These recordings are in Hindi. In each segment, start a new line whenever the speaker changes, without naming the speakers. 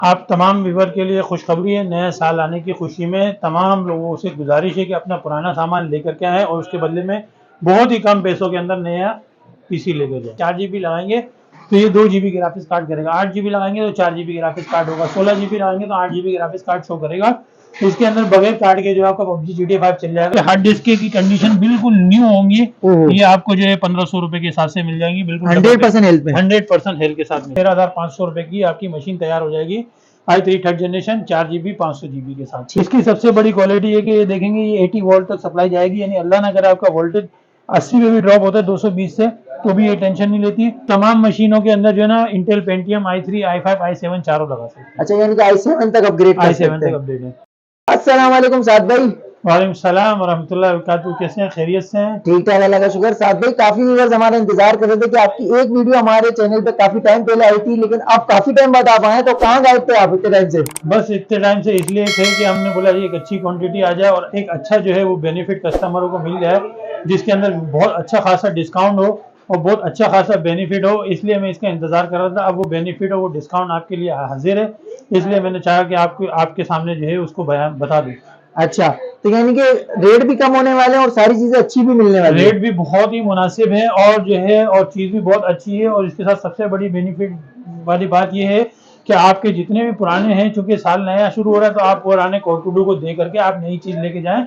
आप तमाम व्यूवर के लिए खुशखबरी है, नया साल आने की खुशी में तमाम लोगों से गुजारिश है कि अपना पुराना सामान लेकर के आए और उसके बदले में बहुत ही कम पैसों के अंदर नया पीसी लेकर जाए। 4 GB लगाएंगे तो ये 2 GB ग्राफिक्स कार्ड करेगा, 8 GB लगाएंगे तो 4 GB ग्राफिक्स कार्ड होगा, 16 GB लगाएंगे तो 8 GB ग्राफिक्स कार्ड शो करेगा। इसके अंदर बगैर कार्ड के जो आपका PUBG GTA 5 चल जाएगा। हार्ड डिस्क की कंडीशन बिल्कुल न्यू होंगी, ये आपको जो है 1500 रुपए के हिसाब से मिल जाएंगी, बिल्कुल
100% हेल्थ में,
100% हेल्थ के साथ में 13,500 रुपए की आपकी मशीन तैयार हो जाएगी। i3 third generation 4 GB 500 GB के साथ। इसकी सबसे बड़ी क्वालिटी है कि ये देखेंगे ये 80 वोल्ट तक सप्लाई जाएगी, यानी अल्लाह ना करे आपका वोल्टेज 80 में भी ड्रॉप होता है 220 से तो भी ये टेंशन नहीं लेती। तमाम मशीनों के अंदर जो है ना Intel Pentium i3 i5 i7 चारों लगा सकते हैं।
अच्छा, यानी कि i7 तक अपग्रेड कर सकते हैं।
i7 तक अपडेट है।
अस्सलाम वालेकुम साद भाई।
वालेकुम सलाम वरहमतुल्लाहि वबरकातुहू। कैसे हैं? खैरियत से हैं?
ठीक ठाक, अल्लाह का शुक्र। साद भाई, काफी व्यूअर्स हमारा इंतजार कर रहे थे कि आपकी एक वीडियो हमारे चैनल पे काफी टाइम पहले आई थी, लेकिन अब काफी टाइम बाद आप आए, तो कहाँ गायब थे आप इतने टाइम से?
बस इतने टाइम से इसलिए थे कि हमने बोला एक अच्छी क्वांटिटी आ जाए और एक अच्छा जो है वो बेनिफिट कस्टमरों को मिल जाए, जिसके अंदर बहुत अच्छा खासा डिस्काउंट हो और बहुत अच्छा खासा बेनिफिट हो, इसलिए मैं इसका इंतजार कर रहा था। अब वो बेनिफिट और वो डिस्काउंट आपके लिए हाजिर है, इसलिए मैंने चाहा कि आपके सामने जो है उसको बयान बता दूं।
अच्छा, तो यानी कि रेट भी कम होने वाले हैं और सारी चीजें अच्छी भी मिलने वाली है।
रेट भी बहुत ही मुनासिब है और जो है और चीज़ भी बहुत अच्छी है। और इसके साथ सबसे बड़ी बेनिफिट वाली बात यह है कि आपके जितने भी पुराने हैं, चूंकि साल नया शुरू हो रहा है, तो आप पुराने कोटुडू को दे करके आप नई चीज़ लेके जाएं।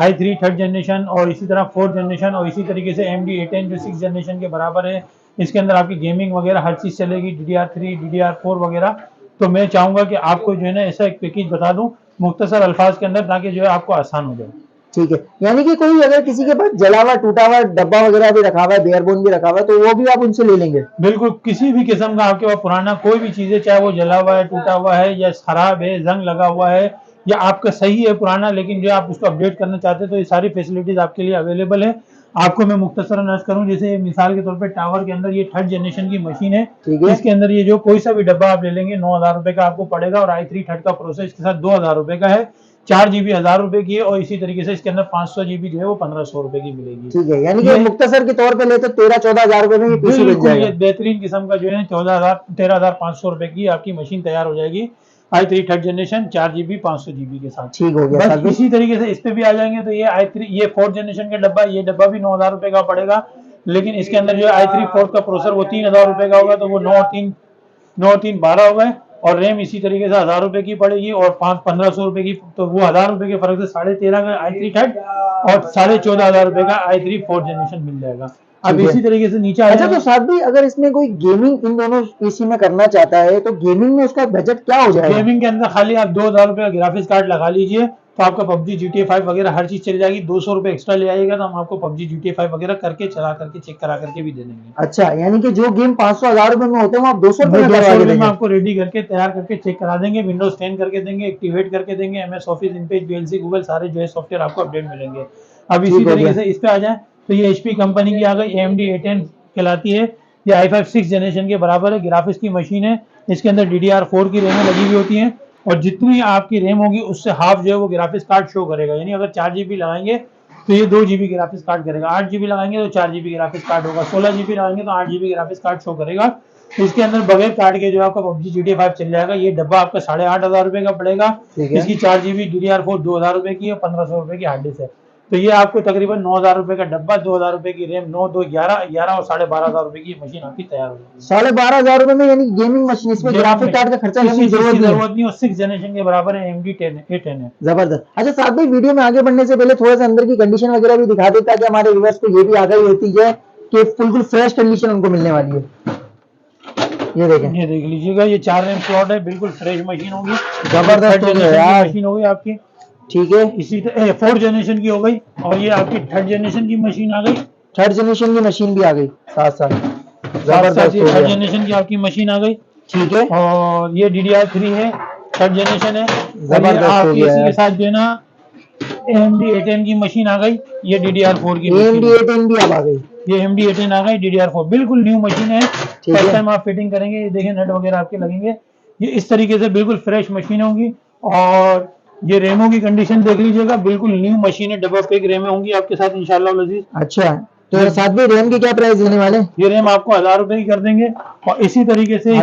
i3 थर्ड जनरेशन और इसी तरह 4th जनरेशन और इसी तरीके से AMD A10 जो 6th जनरेशन के बराबर है, इसके अंदर आपकी गेमिंग वगैरह हर चीज़ चलेगी, DDR3 DDR4 वगैरह। तो मैं चाहूँगा कि आपको जो है ना ऐसा एक पैकेज बता दूँ मुख्तसर अल्फाज के अंदर, ताकि जो है आपको आसान हो जाए।
ठीक है, यानी कि कोई अगर किसी के पास जला हुआ टूटा हुआ डब्बा वगैरह भी रखा हुआ है, बेयरबोन भी रखा हुआ है, तो वो भी आप उनसे ले लेंगे?
बिल्कुल, किसी भी किस्म का आपके पास पुराना कोई भी चीज़ है, चाहे वो जला हुआ है, टूटा हुआ है या खराब है, जंग लगा हुआ है, या आपका सही है पुराना लेकिन जो आप उसको अपडेट करना चाहते हैं, तो ये सारी फैसिलिटीज आपके लिए अवेलेबल है। आपको मैं मुख्तसरन अर्ज करूं, जैसे मिसाल के तौर पे टावर के अंदर ये थर्ड जनरेशन की मशीन है, इसके अंदर ये जो कोई सा भी डब्बा आप ले लेंगे 9,000 रुपए का आपको पड़ेगा और i3 थर्ड का प्रोसेस इसके साथ 2,000 रुपए का है। 4 GB 1,000 रुपए की है और इसी तरीके से इसके अंदर 500 GB जो है वो 1,500 रुपए की मिलेगी।
ठीक है, यानी कि मुख्तसर के तौर पे ले तो 13-14 हजार रुपए में ये पीसी बन जाएगा।
ये बेहतरीन किस्म का जो है 13,500 रुपए की आपकी मशीन तैयार हो जाएगी i3 third generation 4 GB 500 GB के साथ।
ठीक हो गया।
बस इसी तरीके से इस पे भी आ जाएंगे तो ये i3 ये 4th जनरेशन का डब्बा, ये डब्बा भी 9,000 रुपए का पड़ेगा, लेकिन इसके अंदर जो i3 4th का प्रोसेसर वो 3,000 रुपए का होगा, तो वो 9 3 12 हो गए। और रैम इसी तरीके से 1,000 रुपए की पड़ेगी और 1,500 रुपए की, तो वो 1,000 रुपए के फर्क से 13,500 का i3 थर्ड और 14,500 रुपए का i3 4th जनरेशन मिल जाएगा। अब इसी तरीके से नीचे
अच्छा, तो साथ भी अगर इसमें कोई गेमिंग इन दोनों पीसी में करना चाहता है, तो गेमिंग में उसका बजट क्या हो जाएगा?
गेमिंग के अंदर खाली आप 2,000 रुपए का ग्राफिक्स कार्ड लगा लीजिए तो आपका PUBG GTA 5 वगैरह हर चीज चल जाएगी। 200 रुपए एक्स्ट्रा ले आइएगा तो हम आपको PUBG GTA 5 वगैरह करके चला करके चेक करा करके भी दे देंगे।
अच्छा, यानी कि जो गेम 500-1000 रुपए में होते हैं वो आप 200
रुपए में आपको रेडी करके तैयार करके चेक करा देंगे, विंडोज 10 करके देंगे, एक्टिवेट करके देंगे, MS ऑफिस, इनपेज, VLC, गूगल सारे जो है सॉफ्टवेयर आपको अपडेट मिलेंगे। अब इसी तरीके से इस पे आ जाए तो ये HP कंपनी की आ गई, AMD A10 कहलाती है, ये i5 6th जनरेशन के बराबर है, ग्राफिक्स की मशीन है। इसके अंदर DDR4 की रैम लगी हुई होती है और जितनी आपकी रैम होगी उससे हाफ जो है वो ग्राफिक्स कार्ड शो करेगा, यानी अगर 4 GB लगाएंगे तो ये 2 GB ग्राफिक्स कार्ड करेगा, 8 GB लगाएंगे तो 4 GB ग्राफिक्स कार्ड होगा, 16 GB लगाएंगे तो 8 GB ग्राफिक्स कार्ड शो करेगा। इसके अंदर बगैर कार्ड के जो आपका PUBG GTA 5 चल जाएगा। ये डब्बा आपका 8,500 रुपए का पड़ेगा, इसकी 4 GB DDR4 2,000 रुपए की है, 1,500 रुपए की हार्ड डिस्क है। तो ये आपको तकरीबन 9,000 रुपए का डब्बा, 2,000 रुपए की रैम, 9 2 11 और 12,500 रुपए की मशीन आपकी तैयार हो जाएगी।
12,500 रुपए में, यानी गेमिंग मशीन, इसमें ग्राफिक कार्ड का खर्चा करने की जरूरत
नहीं और 6th जनरेशन के बराबर है, AMD A10 है।
जबरदस्त। अच्छा साथ में वीडियो में आगे बढ़ने से पहले थोड़ा सा अंदर की कंडीशन वगैरह भी दिखा देता है कि हमारे व्यूअर्स को ये भी आगाही होती है कि बिल्कुल फ्रेश कंडीशन उनको मिलने वाली है। ये देखें,
ये देख लीजिएगा, ये 4 रैम स्लॉट है, बिल्कुल फ्रेश मशीन होगी,
जबरदस्त
मशीन होगी आपकी।
ठीक है,
इसी तरह 4th जनरेशन की हो गई और ये आपकी 3rd जनरेशन की मशीन आ गई।
3rd जनरेशन की मशीन भी आ गई साथ साथ,
जबरदस्त। 3rd जनरेशन की आपकी मशीन आ गई।
ठीक है,
और ये DDR3 है, 3rd जनरेशन है,
जबरदस्त।
इसी के साथ जो है ना AMD A10 की मशीन आ गई, ये DDR4 की
AMD A10 भी अब आ गई,
ये AMD A10 आ गई, DDR4 बिल्कुल न्यू मशीन है। फर्स्ट टाइम आप फिटिंग करेंगे, ये देखें नट वगैरह आपके लगेंगे, ये इस तरीके से बिल्कुल फ्रेश मशीन होंगी। और ये रेमो की कंडीशन देख लीजिएगा, बिल्कुल न्यू मशीन है, डबल पैक रेमें होंगी आपके साथ इंशाल्लाह लजीज।
अच्छा, तो साथ में रैम की क्या प्राइस देने वाले?
ये रैम आपको 1,000 रुपए की कर देंगे। और इसी तरीके से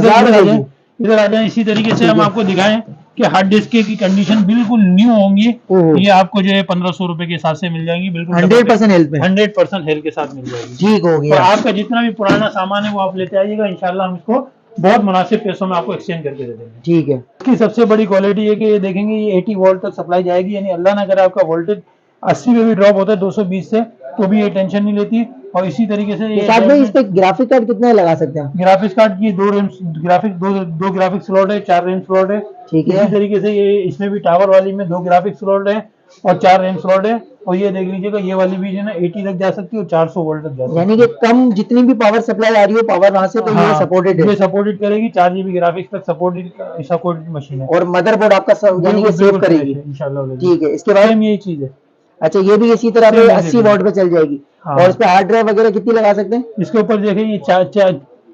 इधर आ जाए। इसी तरीके से हम आपको दिखाएं कि हार्ड डिस्क की कंडीशन बिल्कुल न्यू होंगी।
ओहो।
ये आपको जो है 1500 रुपए के हिसाब से मिल जाएंगी, बिल्कुल
100% हेल्प में।
100% हेल्थ के साथ मिल जाएगी।
ठीक हो
और
गया।
आपका जितना भी पुराना सामान है वो आप लेते आइएगा, इंशाल्लाह हम इसको बहुत मुनासिब पैसों में आपको एक्सचेंज करके दे देंगे।
ठीक है।
इसकी सबसे बड़ी क्वालिटी है कि ये देखेंगे ये 80 वोल्ट तक सप्लाई जाएगी, यानी अल्लाह ना करे आपका वोल्टेज 80 पे भी ड्रॉप होता है 220 से, तो भी ये टेंशन नहीं लेती। और इसी तरीके से ये
साथ में इस पे ग्राफिक कार्ड कितने लगा सकते हैं?
ग्राफिक्स कार्ड की दो ग्राफिक्स स्लॉट है, 4 रैम स्लॉट है।
ठीक है।
इसी तरीके से ये इसमें भी टावर वाली में 2 ग्राफिक्स स्लॉट है और 4 रैम स्लॉट है। और ये देख लीजिएगा ये वाली भी है ना 80 तक जा सकती है और 400 वोल्ट तक जा सकती है,
यानी कि कम जितनी भी पावर सप्लाई आ रही हो पावर वहां से, तो ये सपोर्टेड है।
ये सपोर्टेड करेगी, 4 GB ग्राफिक्स तक सपोर्टेड मशीन है।
और मदरबोर्ड आपका यानी कि सेव करेगी
इंशाल्लाह।
ठीक है। इसके बाद
सेम यही चीज है।
अच्छा, ये भी इसी तरह पे 80 वॉट पे चल जाएगी।
हाँ।
और इस पे हार्ड ड्राइव वगैरह कितनी लगा सकते हैं?
इसके ऊपर देखिए ये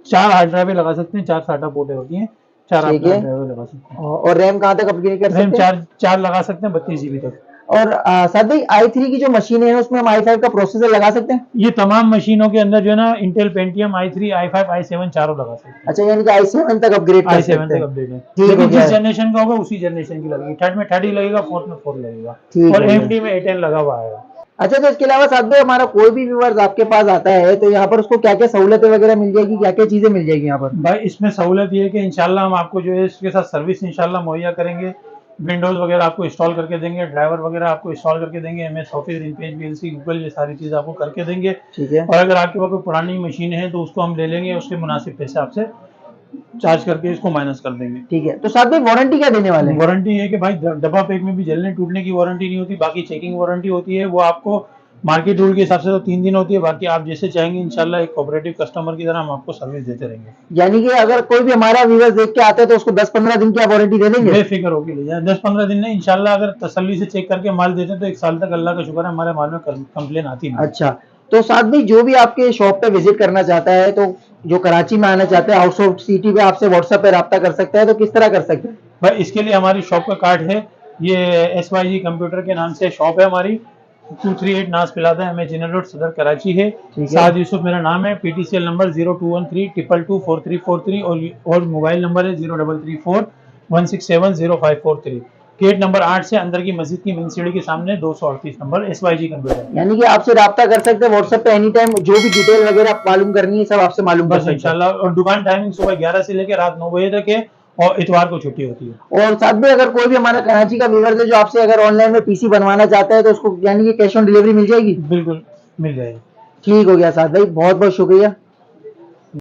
चार हार्ड ड्राइव लगा सकते हैं, 4 SATA पोर्टें होती हैं, 4 हार्ड ड्राइव लगा सकते हैं।
और रैम कहाँ तक अपग्रेड कर
रैम
सकते हैं?
4 लगा सकते हैं 32 GB तक।
और साथ भाई i3 की जो मशीन है उसमें हम i5 का प्रोसेसर लगा सकते हैं?
ये तमाम मशीनों के अंदर जो है ना Intel Pentium i3 i5 i7 चारों लगा सकते हैं।
अच्छा, यानी कि i7 तक अपग्रेड कर सकते हैं।
i7 तक अपडेट है,
ठीक
लेकिन
हो गया
जिस
है।
जनरेशन का होगा उसी जनरेशन की लगेगी। थर्ड में 30 लगेगा, फोर्थ में 4 लगेगा
ठीक
और
हो गया।
AMD में A10 लगा हुआ है।
अच्छा, तो इसके अलावा साथ में हमारा कोई भी व्यूअर्स आपके पास आता है तो यहाँ पर उसको क्या क्या सहूलतें वगैरह मिल जाएगी, क्या क्या चीजें मिल जाएगी यहाँ पर?
भाई इसमें सहूलत ये है कि इंशाल्लाह हम आपको जो है इसके साथ सर्विस इंशाल्लाह मुहैया करेंगे। विंडोज वगैरह आपको इंस्टॉल करके देंगे, ड्राइवर वगैरह आपको इंस्टॉल करके देंगे, MS office, InPage, VLC, Google, ये सारी चीज़ आपको करके देंगे।
ठीक है।
और अगर आपके पास कोई पुरानी मशीन है तो उसको हम ले लेंगे, उसके मुनासिब पैसे आपसे चार्ज करके इसको माइनस कर देंगे।
ठीक है। तो साथ में वारंटी क्या देने वाले हैं?
वारंटी है कि भाई डब्बा पैक में भी जलने टूटने की वारंटी नहीं होती, बाकी चेकिंग वारंटी होती है। वो आपको मार्केट रूल के हिसाब से तो 3 दिन होती है, बाकी आप जैसे चाहेंगे इंशाल्लाह एक कोऑपरेटिव कस्टमर की तरह हम आपको सर्विस देते रहेंगे।
यानी कि अगर कोई भी हमारा व्यूअर्स देख के आता है तो उसको 10-15 दिन की आप वारंटी दे देंगे?
बेफिक्र होकर ले जाए, 10-15 दिन नहीं, इंशाल्लाह अगर तसल्ली से चेक करके माल देते हैं तो 1 साल तक अल्लाह का शुक्र है हमारे माल में कंप्लेन आती नहीं।
अच्छा, तो साथ में जो भी आपके शॉप पे विजिट करना चाहता है, तो जो कराची में आना चाहते हैं आउट ऑफ सिटी पे आपसे व्हाट्सएप पे राब्ता कर सकता है, तो किस तरह कर सकते हैं?
भाई इसके लिए हमारी शॉप का कार्ड है, ये SYG कंप्यूटर के नाम से शॉप है हमारी, 238 नाज प्लाजा MH जिनल रोड सदर कराची है। साद यूसुफ मेरा नाम है। PTCL नंबर 0213224343 और मोबाइल नंबर है 033416705543। गेट नंबर 8 से अंदर की मस्जिद की मेन सीढ़ी के सामने 238 नंबर SYG कंप्यूटर।
यानी कि आपसे राब्ता कर सकते हैं व्हाट्सएप पे एनी टाइम, जो भी डिटेल वगैरह आप मालूम करनी है सब आपसे मालूम कर
बस
सकते हैं
इंशाल्लाह। और दुकान टाइमिंग सुबह 11 से लेकर रात 9 बजे तक है और इतवार को छुट्टी होती है।
और साथ में अगर कोई भी हमारा कराची का व्यूअर है जो आपसे अगर ऑनलाइन में PC बनवाना चाहता है तो उसको यानी कि कैश ऑन डिलीवरी मिल जाएगी?
बिल्कुल मिल जाएगी।
ठीक हो गया साथ भाई, बहुत बहुत शुक्रिया।